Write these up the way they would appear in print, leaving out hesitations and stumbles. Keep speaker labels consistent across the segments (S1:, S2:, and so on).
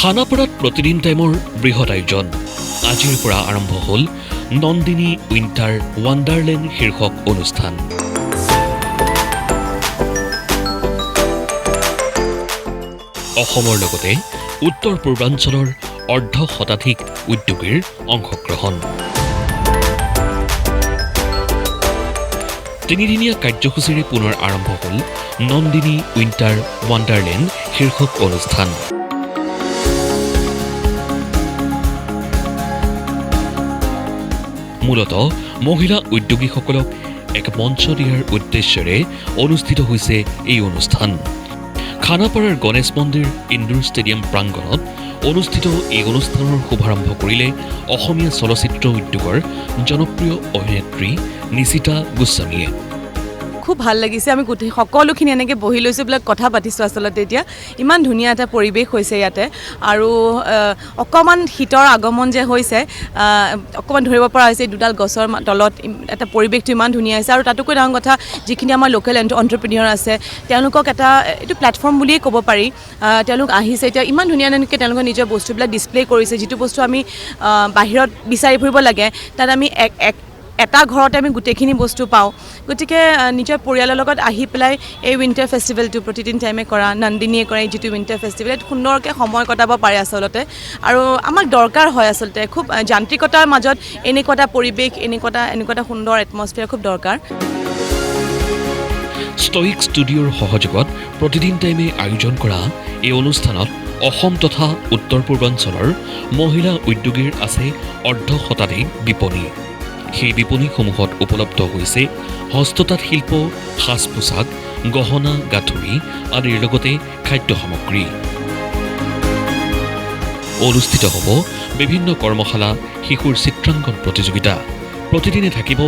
S1: খানাপাৰাত প্ৰতিদিন টাইমৰ বৃহৎ আয়োজন আজিৰ পৰা আৰম্ভ হ'ল নন্দিনী উইণ্টাৰ ৱাণ্ডাৰলেণ্ড শীৰ্ষক অনুষ্ঠান। অসমৰ লগতে উত্তৰ পূৰ্বাঞ্চলৰ অৰ্ধ শতাধিক উদ্যোগীৰ অংশগ্ৰহণ। তিনিদিনীয়া কাৰ্যসূচীৰে পুনৰ আৰম্ভ হ'ল নন্দিনী উইণ্টাৰ ৱাণ্ডাৰলেণ্ড শীৰ্ষক অনুষ্ঠান। মূলত মহিলা উদ্যোগীসকলক এক মঞ্চ দিয়াৰ উদ্দেশ্যেৰে অনুষ্ঠিত হৈছে এই অনুষ্ঠান। খানাপাৰাৰ গণেশ মন্দিৰ ইণ্ডোৰ ষ্টেডিয়াম প্ৰাংগণত অনুষ্ঠিত এই অনুষ্ঠানৰ শুভাৰম্ভ কৰিলে অসমীয়া চলচ্চিত্ৰ উদ্যোগৰ জনপ্ৰিয় অভিনেত্ৰী নিশিতা গোস্বামীয়ে।
S2: খুব ভাল লাগিছে, আমি গোটেই সকলোখিনি এনেকৈ বহি লৈছোঁ, বিলাক কথা পাতিছোঁ। আচলতে এতিয়া ইমান ধুনীয়া এটা পৰিৱেশ হৈছে ইয়াতে, আৰু অকণমান শীতৰ আগমন যে হৈছে, অকণমান ধৰিব পৰা হৈছে দুডাল গছৰ তলত। এটা পৰিৱেশটো ইমান ধুনীয়া হৈছে, আৰু তাতোকৈ ডাঙৰ কথা যিখিনি আমাৰ লোকেল এণ্টাৰপ্ৰিনিয়ৰ আছে তেওঁলোকক এইটো প্লেটফৰ্ম বুলিয়েই ক'ব পাৰি। তেওঁলোক আহিছে এতিয়া ইমান ধুনীয়া ধুনীয়াকৈ তেওঁলোকে নিজৰ বস্তুবিলাক ডিছপ্লে কৰিছে। যিটো বস্তু আমি বাহিৰত বিচাৰি ফুৰিব লাগে, তাত আমি এটা ঘৰতে আমি গোটেইখিনি বস্তু পাওঁ। গতিকে নিজৰ পৰিয়ালৰ লগত আহি পেলাই এই উইণ্টাৰ ফেষ্টিভেলটো প্ৰতিদিন টাইমে কৰা, নন্দিনীয়ে কৰা যিটো উইণ্টাৰ ফেষ্টিভেল, সুন্দৰকৈ সময় কটাব পাৰে আচলতে। আৰু আমাক দৰকাৰ হয় আচলতে, খুব যান্ত্ৰিকতাৰ মাজত এনেকুৱা এটা পৰিৱেশ, এনেকুৱা এটা সুন্দৰ এটমছফিয়াৰ খুব দৰকাৰ।
S1: ষ্টইক ষ্টুডিঅ'ৰ সহযোগত প্ৰতিদিন টাইমে আয়োজন কৰা এই অনুষ্ঠানত অসম তথা উত্তৰ পূৰ্বাঞ্চলৰ মহিলা উদ্যোগীৰ আছে অৰ্ধ শতাধিক বিপণী। সেই বিপণীসমূহত উপলব্ধ হৈছে হস্ততাঁত শিল্প, সাজ পোছাক, গহনা গাঁথৰি আদিৰ লগতে খাদ্য সামগ্ৰী। অনুষ্ঠিত হ'ব বিভিন্ন কৰ্মশালা, শিশুৰ চিত্ৰাংকন প্ৰতিযোগিতা। প্ৰতিদিনে থাকিব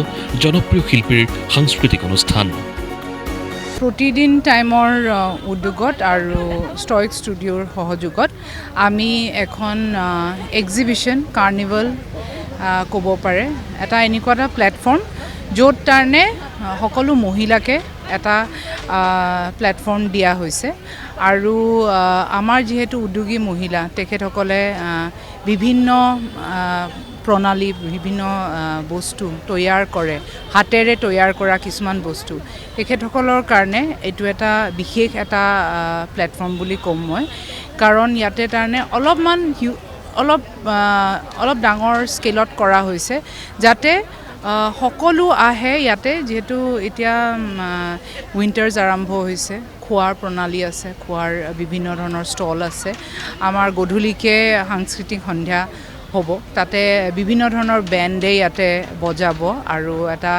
S1: জনপ্ৰিয় শিল্পীৰ সাংস্কৃতিক অনুষ্ঠান।
S3: প্ৰতিদিন টাইমৰ উদ্যোগত আৰু ষ্টইক ষ্টুডিঅ'ৰ সহযোগত আমি এখন এক্সিবিশ্যন, কাৰ্নিভেল ক'ব পাৰে, এটা এনেকুৱা এটা প্লেটফৰ্ম য'ত কাৰণে সকলো মহিলাকে এটা প্লেটফৰ্ম দিয়া হৈছে। আৰু আমাৰ যিহেতু উদ্যোগী মহিলা, তেখেতসকলে বিভিন্ন প্ৰণালী, বিভিন্ন বস্তু তৈয়াৰ কৰে, হাতেৰে তৈয়াৰ কৰা কিছুমান বস্তু। তেখেতসকলৰ কাৰণে এইটো এটা বিশেষ এটা প্লেটফৰ্ম বুলি ক'ম মই, কাৰণ ইয়াতে কাৰণে অলপ ডাঙৰ স্কেলত কৰা হৈছে, যাতে সকলো আহে ইয়াতে। যিহেতু এতিয়া উইণ্টাৰ্ছ আৰম্ভ হৈছে, খোৱাৰ প্ৰণালী আছে, খোৱাৰ বিভিন্ন ধৰণৰ ষ্টল আছে। আমাৰ গধূলিকৈ সাংস্কৃতিক সন্ধ্যা হ'ব, তাতে বিভিন্ন ধৰণৰ বেণ্ডে ইয়াতে বজাব, আৰু এটা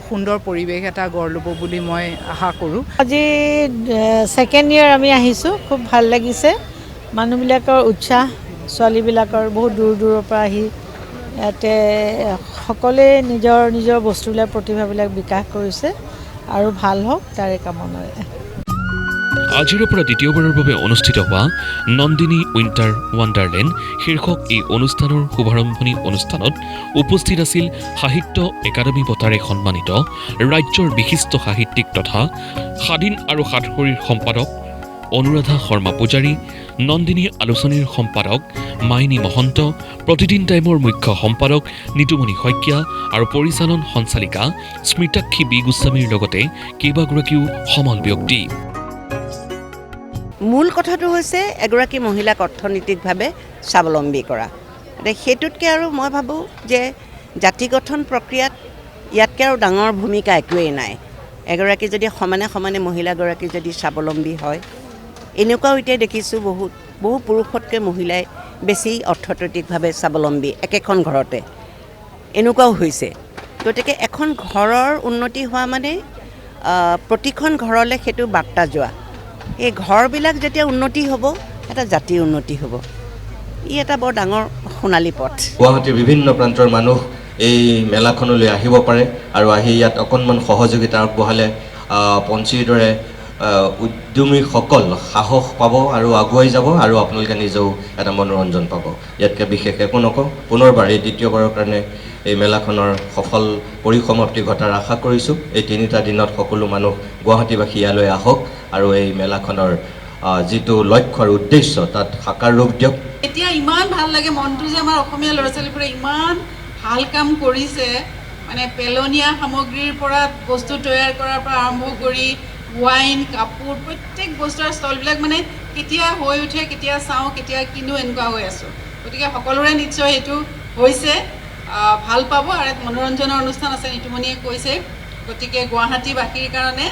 S3: সুন্দৰ পৰিৱেশ এটা গঢ় ল'ব বুলি মই আশা কৰোঁ।
S4: আজি ছেকেণ্ড ইয়েৰ আমি আহিছোঁ, খুব ভাল লাগিছে। মানুহবিলাকৰ উৎসাহ, ছোৱালীবিলাকৰ বহুত দূৰ দূৰৰ পৰা আহি ইয়াতে সকলোৱে নিজৰ নিজৰ বস্তুবিলাক, প্ৰতিভাবিলাক বিকাশ কৰিছে, আৰু ভাল হওক তাৰে কামনাৰে।
S1: আজিৰ পৰা দ্বিতীয়বাৰৰ বাবে অনুষ্ঠিত হোৱা নন্দিনী উইণ্টাৰ ৱাণ্ডাৰলেণ্ড শীৰ্ষক এই অনুষ্ঠানৰ শুভাৰম্ভণি অনুষ্ঠানত উপস্থিত আছিল সাহিত্য একাডেমী বঁটাৰে সন্মানিত ৰাজ্যৰ বিশিষ্ট সাহিত্যিক তথা স্বাধীন আৰু সাতসৰীৰ সম্পাদক অনুৰাধা শৰ্মা পূজাৰী, নন্দিনী আলোচনীৰ সম্পাদক মাইনী মহন্ত, প্ৰতিদিন টাইমৰ মুখ্য সম্পাদক নিতুমণি শইকীয়া আৰু পৰিচালন সঞ্চালিকা স্মিতাক্ষী বি গোস্বামীৰ লগতে কেইবাগৰাকীও সমল ব্যক্তি।
S5: মূল কথাটো হৈছে এগৰাকী মহিলাক অৰ্থনৈতিকভাৱে স্বাৱলম্বী কৰা। সেইটোতকৈ আৰু মই ভাবোঁ যে জাতি গঠন প্ৰক্ৰিয়াত ইয়াতকৈ আৰু ডাঙৰ ভূমিকা একোৱেই নাই। এগৰাকী যদি সমানে মহিলাগৰাকী যদি স্বাৱলম্বী হয়, এনেকুৱাও এতিয়া দেখিছোঁ বহু পুৰুষতকৈ মহিলাই বেছি অৰ্থনৈতিকভাৱে স্বাৱলম্বী একেখন ঘৰতে, এনেকুৱাও হৈছে। গতিকে এখন ঘৰৰ উন্নতি হোৱা মানে প্ৰতিখন ঘৰলৈ সেইটো বাৰ্তা যোৱা। এই ঘৰবিলাক যেতিয়া উন্নতি হ'ব, এটা জাতিৰ উন্নতি হ'ব। ই এটা বৰ ডাঙৰ সোণালী পথ।
S6: গুৱাহাটীৰ বিভিন্ন প্ৰান্তৰ মানুহ এই মেলাখনলৈ আহিব পাৰে, আৰু আহি ইয়াত অকণমান সহযোগিতা আগবঢ়ালে পঞ্চীৰ দৰে উদ্যমীসকল সাহস পাব আৰু আগুৱাই যাব, আৰু আপোনালোকে নিজেও এটা মনোৰঞ্জন পাব। ইয়াতকৈ বিশেষ একো নকওঁ। পুনৰবাৰ এই দ্বিতীয়বাৰৰ কাৰণে এই মেলাখনৰ সফল পৰিসমাপ্তি ঘটাৰ আশা কৰিছোঁ। এই 3টা দিনত সকলো মানুহ গুৱাহাটীবাসী ইয়ালৈ আহক আৰু এই মেলাখনৰ যিটো লক্ষ্য আৰু উদ্দেশ্য তাত সাকাৰ ৰূপ দিয়ক।
S7: এতিয়া ইমান ভাল লাগে মনটো যে আমাৰ অসমীয়া ল'ৰা ছোৱালীবোৰে ইমান ভাল কাম কৰিছে, মানে পেলনীয়া সামগ্ৰীৰ পৰা বস্তু তৈয়াৰ কৰাৰ পৰা আৰম্ভ কৰি ৱাইন, কাপোৰ, প্ৰত্যেক বস্তুৰ ষ্টলবিলাক মানে কেতিয়া হৈ উঠে, কেতিয়া চাওঁ, কেতিয়া কিনো, এনেকুৱা হৈ আছোঁ। গতিকে সকলোৰে নিশ্চয় এইটো হৈছে, ভাল পাব। আৰু এক মনোৰঞ্জনৰ অনুষ্ঠান আছে, নিতুমণিয়ে কৈছে। গতিকে গুৱাহাটীবাসীৰ কাৰণে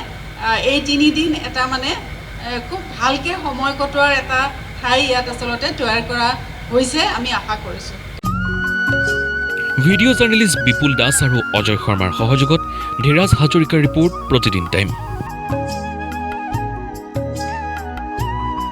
S7: এই 3 দিন এটা মানে খুব ভালকৈ সময় কটোৱাৰ এটা ঠাই ইয়াত আচলতে তৈয়াৰ কৰা হৈছে, আমি আশা কৰিছোঁ।
S1: ভিডিঅ' জাৰ্নেলিষ্ট বিপুল দাস আৰু অজয় শৰ্মাৰ সহযোগত ধীৰাজ হাজৰিকাৰ ৰিপৰ্ট, প্ৰতিদিন টাইম।